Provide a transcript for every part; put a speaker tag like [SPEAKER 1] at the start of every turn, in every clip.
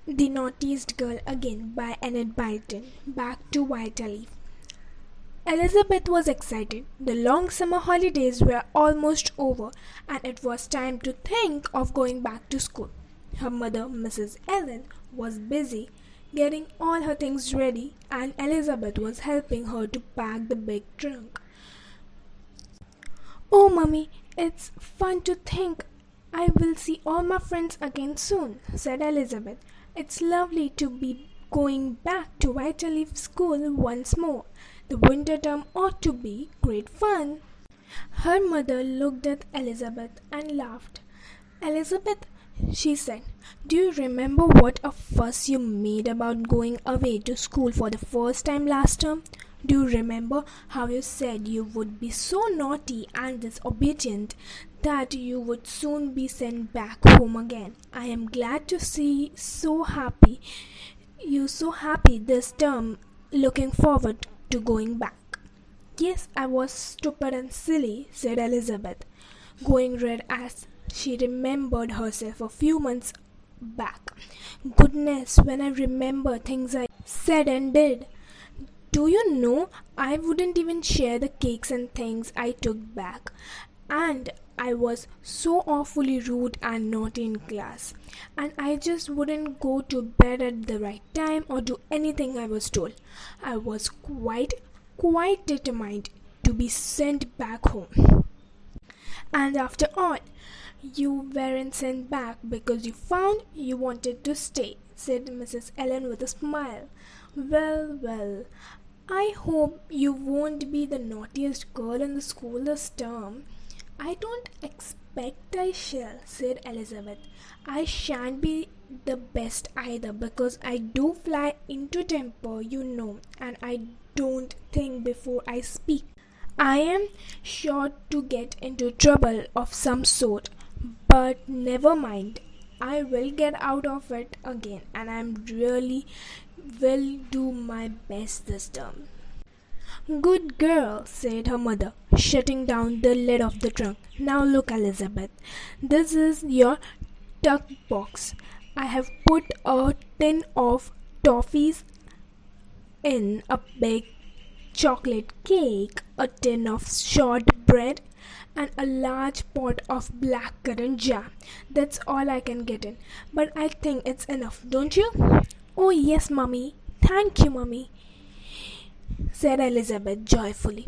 [SPEAKER 1] The Naughtiest Girl again by Annette Byton. Back to Whyteleafe. Elizabeth was excited. The long summer holidays were almost over, and it was time to think of going back to school. Her mother, Mrs. Ellen, was busy getting all her things ready, and Elizabeth was helping her to pack the big trunk. Oh, Mummy, it's fun to think I will see all my friends again soon, said Elizabeth. It's lovely to be going back to Whyteleafe School once more. The winter term ought to be great fun. Her mother looked at Elizabeth and laughed. Elizabeth, she said, do you remember what a fuss you made about going away to school for the first time last term? Do you remember how you said you would be so naughty and disobedient that you would soon be sent back home again? I am glad to see you so happy this term, looking forward to going back. Yes, I was stupid and silly, said Elizabeth, going red as she remembered herself a few months back. Goodness, when I remember things I said and did. Do you know, I wouldn't even share the cakes and things I took back. And I was so awfully rude and naughty in class. And I just wouldn't go to bed at the right time or do anything I was told. I was quite determined to be sent back home. And after all, you weren't sent back because you found you wanted to stay, said Mrs. Ellen with a smile. Well, I hope you won't be the naughtiest girl in the school this term. I don't expect I shall, said Elizabeth. I shan't be the best either because I do fly into temper, you know, and I don't think before I speak. I am sure to get into trouble of some sort, but never mind. I will get out of it again, and I really will do my best this term. Good girl, said her mother, shutting down the lid of the trunk. Now look, Elizabeth, this is your tuck box. I have put a tin of toffees in, a big chocolate cake, a tin of shortbread, and a large pot of blackcurrant jam. That's all I can get in, but I think it's enough, don't you? Oh, yes, Mummy. Thank you, Mummy, said Elizabeth joyfully.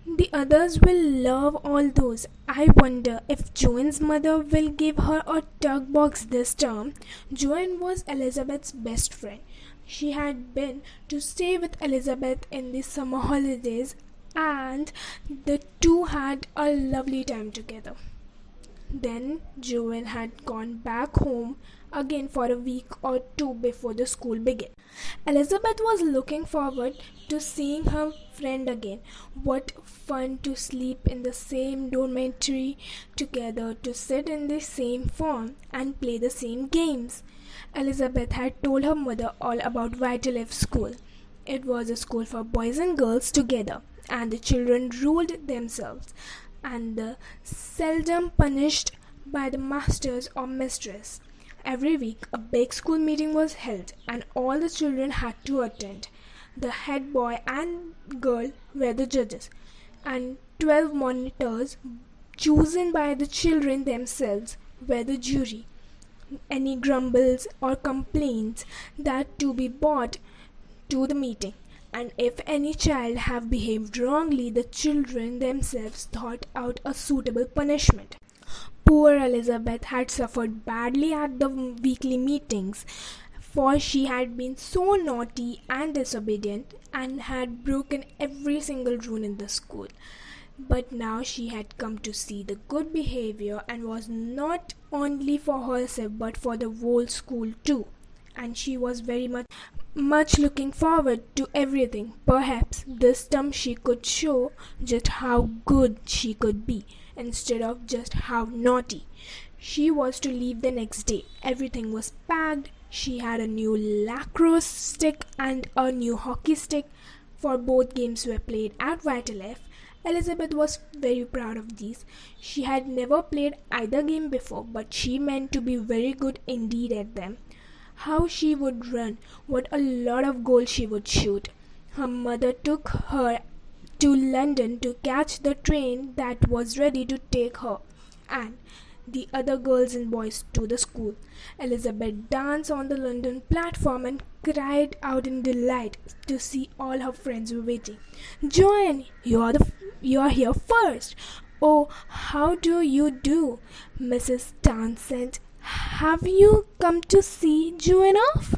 [SPEAKER 1] The others will love all those. I wonder if Joanne's mother will give her a tuck box this term. Joanne was Elizabeth's best friend. She had been to stay with Elizabeth in the summer holidays, and the two had a lovely time together. Then Joanne had gone back home again for a week or two before the school began. Elizabeth was looking forward to seeing her friend again. What fun to sleep in the same dormitory together, to sit in the same form and play the same games. Elizabeth had told her mother all about Whyteleafe School. It was a school for boys and girls together, and the children ruled themselves, and the seldom punished by the masters or mistress. Every week a big school meeting was held, and all the children had to attend. The head boy and girl were the judges, and 12 monitors, chosen by the children themselves, were the jury. Any grumbles or complaints that to be brought to the meeting, and if any child have behaved wrongly, the children themselves thought out a suitable punishment. Poor Elizabeth had suffered badly at the weekly meetings, for she had been so naughty and disobedient and had broken every single rule in the school. But now she had come to see the good behavior, and was not only for herself but for the whole school too. And she was very much looking forward to everything. Perhaps this term she could show just how good she could be, instead of just how naughty. She was to leave the next day. Everything was packed. She had a new lacrosse stick and a new hockey stick, for both games were played at Whyteleafe. Elizabeth was very proud of these. She had never played either game before, but she meant to be very good indeed at them. How she would run! What a lot of goals she would shoot! Her mother took her to London to catch the train that was ready to take her and the other girls and boys to the school. Elizabeth danced on the London platform and cried out in delight to see all her friends waiting. Joan, you're here first. Oh, how do you do, Mrs. Townsend? Have you come to see Joan off?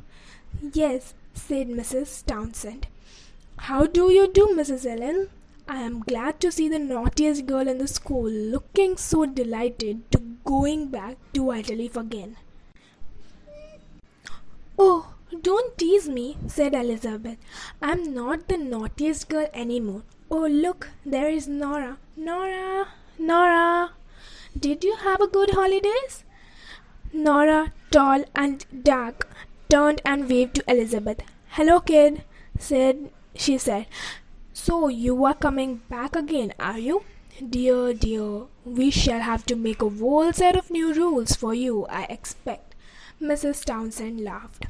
[SPEAKER 1] Yes, said Mrs. Townsend. How do you do, Mrs. Ellen? I am glad to see the naughtiest girl in the school looking so delighted to going back to Whyteleafe again. Oh, don't tease me, said Elizabeth. I'm not the naughtiest girl anymore. Oh, look, there is Nora. Nora! Did you have a good holidays? Nora, tall and dark, turned and waved to Elizabeth. Hello, kid, she said. So you are coming back again, are you? Dear, we shall have to make a whole set of new rules for you, I expect. Mrs. Townsend laughed.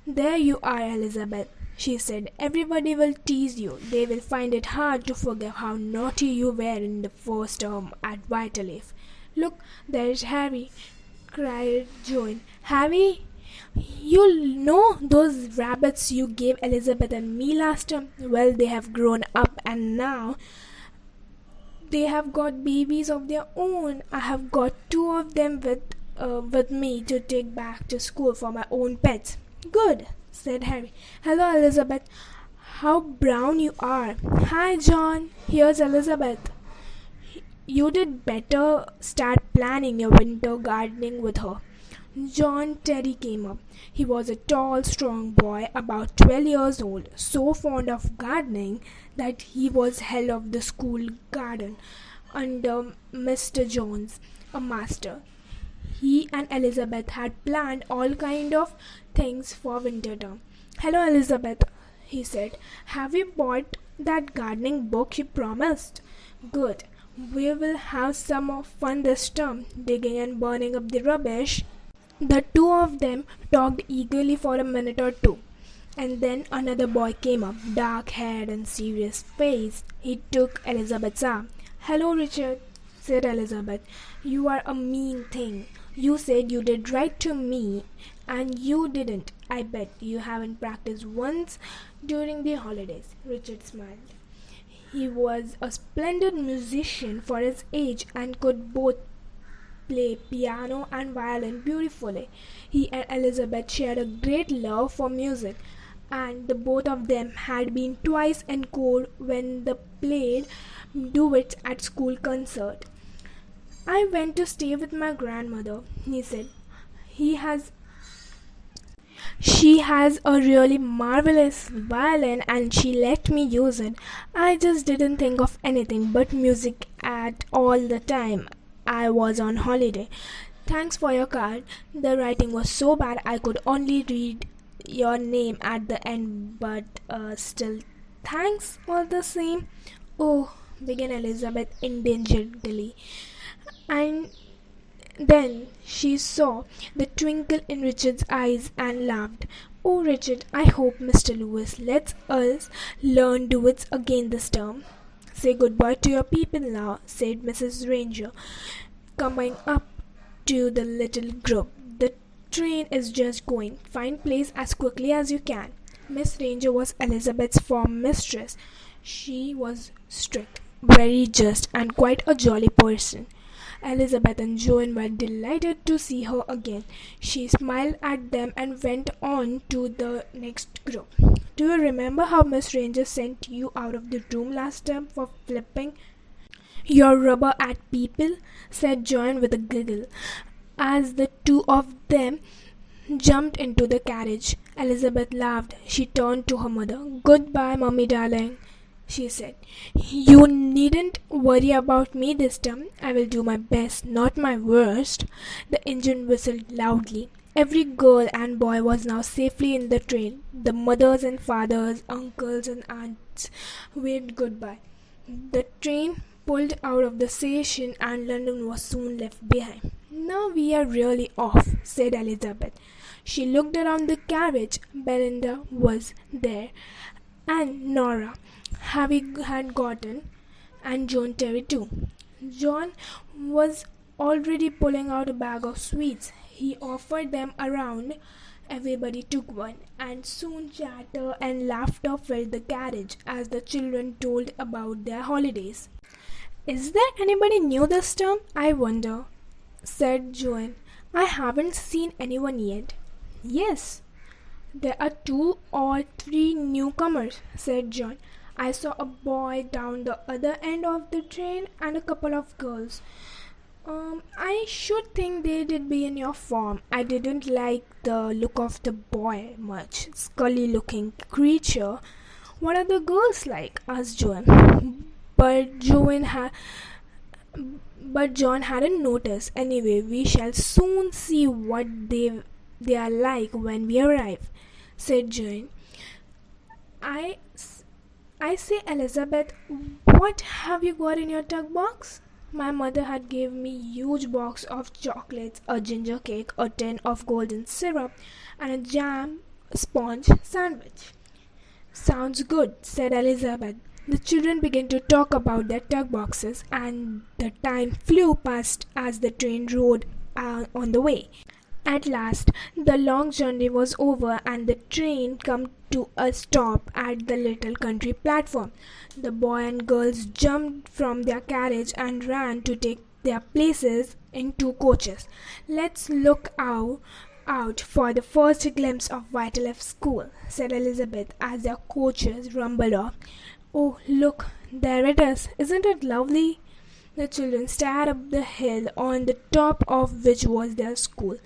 [SPEAKER 1] There you are, Elizabeth, she said. Everybody will tease you. They will find it hard to forget how naughty you were in the first term at Whyteleafe. Look, there is Harry, cried Joan. Harry? You know those rabbits you gave Elizabeth and me last term? Well, they have grown up and now they have got babies of their own. I have got two of them with me to take back to school for my own pets. Good, said Harry. Hello, Elizabeth. How brown you are. Hi, John. Here's Elizabeth. You did better start planning your winter gardening with her. John Terry came up. He was a tall, strong boy, about 12 years old, so fond of gardening that he was head of the school garden under Mr. Jones, a master. He and Elizabeth had planned all kind of things for winter term. Hello, Elizabeth, he said. Have you bought that gardening book you promised? Good. We will have some more fun this term, digging and burning up the rubbish. The two of them talked eagerly for a minute or two, and then another boy came up, dark-haired and serious-faced. He took Elizabeth's arm. Hello, Richard, said Elizabeth. You are a mean thing. You said you did right to me, and you didn't. I bet you haven't practiced once during the holidays. Richard smiled. He was a splendid musician for his age and could both play piano and violin beautifully. He and Elizabeth shared a great love for music, and the both of them had been twice encored when they played duets at school concert. I went to stay with my grandmother, he said. She has a really marvelous violin and she let me use it. I just didn't think of anything but music at all the time I was on holiday. Thanks for your card. The writing was so bad I could only read your name at the end, but still, thanks all the same. Oh, began Elizabeth indignantly. And then she saw the twinkle in Richard's eyes and laughed. Oh, Richard, I hope Mr. Lewis lets us learn duets again this term. Say goodbye to your people now, said Mrs. Ranger, coming up to the little group. The train is just going. Find place as quickly as you can. Miss Ranger was Elizabeth's form mistress. She was strict, very just, and quite a jolly person. Elizabeth and Joan were delighted to see her again. She smiled at them and went on to the next group. Do you remember how Miss Ranger sent you out of the room last term for flipping your rubber at people? Said Joan with a giggle, as the two of them jumped into the carriage. Elizabeth laughed. She turned to her mother. Goodbye, Mummy darling, she said. You needn't worry about me this time. I will do my best, not my worst. The engine whistled loudly. Every girl and boy was now safely in the train. The mothers and fathers, uncles and aunts waved goodbye. The train pulled out of the station and London was soon left behind. Now we are really off, said Elizabeth. She looked around the carriage. Belinda was there, and Nora, Harvey had gotten, and John Terry too. John was already pulling out a bag of sweets. He offered them around. Everybody took one, and soon chatter and laughter filled the carriage as the children told about their holidays. Is there anybody new this term, I wonder? Said Joan. I haven't seen anyone yet. Yes, there are 2 or 3 newcomers, said John. I saw a boy down the other end of the train and a couple of girls. I should think they'd be in your form. I didn't like the look of the boy much. Scully-looking creature. What are the girls like? Asked Joan. But John hadn't noticed. Anyway, we shall soon see what they are like when we arrive, said Joan. I say, Elizabeth, what have you got in your tuck box? My mother had gave me a huge box of chocolates, a ginger cake, a tin of golden syrup, and a jam sponge sandwich. Sounds good, said Elizabeth. The children began to talk about their tuck boxes, and the time flew past as the train rode on the way. At last, the long journey was over, and the train came to a stop at the little country platform. The boy and girls jumped from their carriage and ran to take their places in 2 coaches. Let's look out for the first glimpse of Whyteleafe School, said Elizabeth as their coaches rumbled off. Oh, look, there it is. Isn't it lovely? The children stared up the hill on the top of which was their school.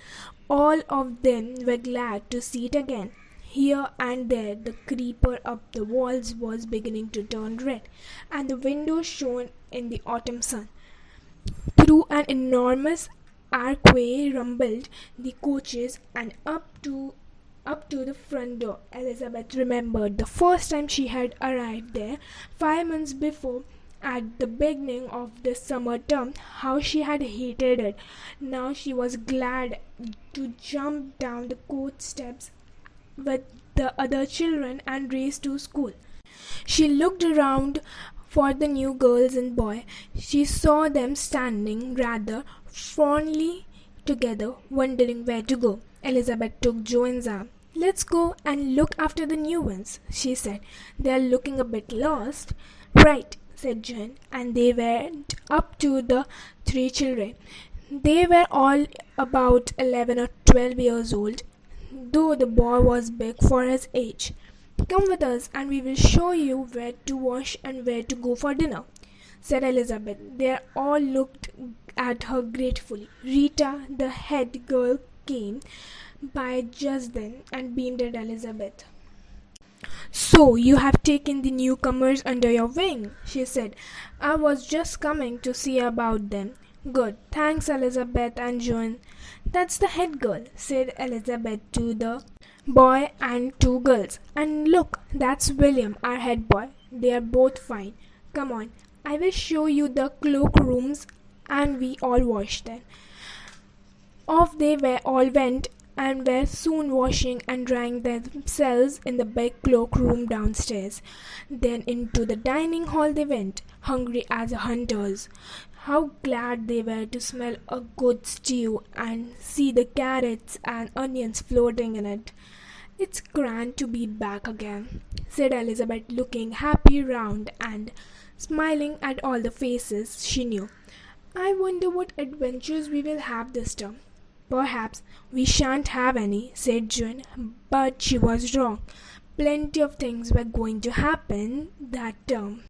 [SPEAKER 1] All of them were glad to see it again. Here and there the creeper up the walls was beginning to turn red, and the windows shone in the autumn sun. Through an enormous archway rumbled the coaches, and up to the front door. Elizabeth remembered the first time she had arrived there 5 months before, at the beginning of the summer term, how she had hated it. Now she was glad to jump down the coach steps with the other children and race to school. She looked around for the new girls and boy. She saw them standing rather fondly together, wondering where to go. Elizabeth took Joan's arm. Let's go and look after the new ones, she said. They're looking a bit lost. Right, said Joan, and they went up to the 3 children. They were all about 11 or 12 years old, though the boy was big for his age. Come with us, and we will show you where to wash and where to go for dinner, said Elizabeth. They all looked at her gratefully. Rita, the head girl, came by just then and beamed at Elizabeth. So you have taken the newcomers under your wing, she said. I was just coming to see about them. Good. Thanks, Elizabeth and Joan. That's the head girl, said Elizabeth to the boy and 2 girls. And look, that's William, our head boy. They are both fine. Come on, I will show you the cloak rooms, and we all washed then. Off they all went, and were soon washing and drying themselves in the big cloak room downstairs. Then into the dining hall they went, hungry as hunters. How glad they were to smell a good stew and see the carrots and onions floating in it. It's grand to be back again, said Elizabeth, looking happy round and smiling at all the faces she knew. I wonder what adventures we will have this term. Perhaps we shan't have any, said Joan, but she was wrong. Plenty of things were going to happen that term.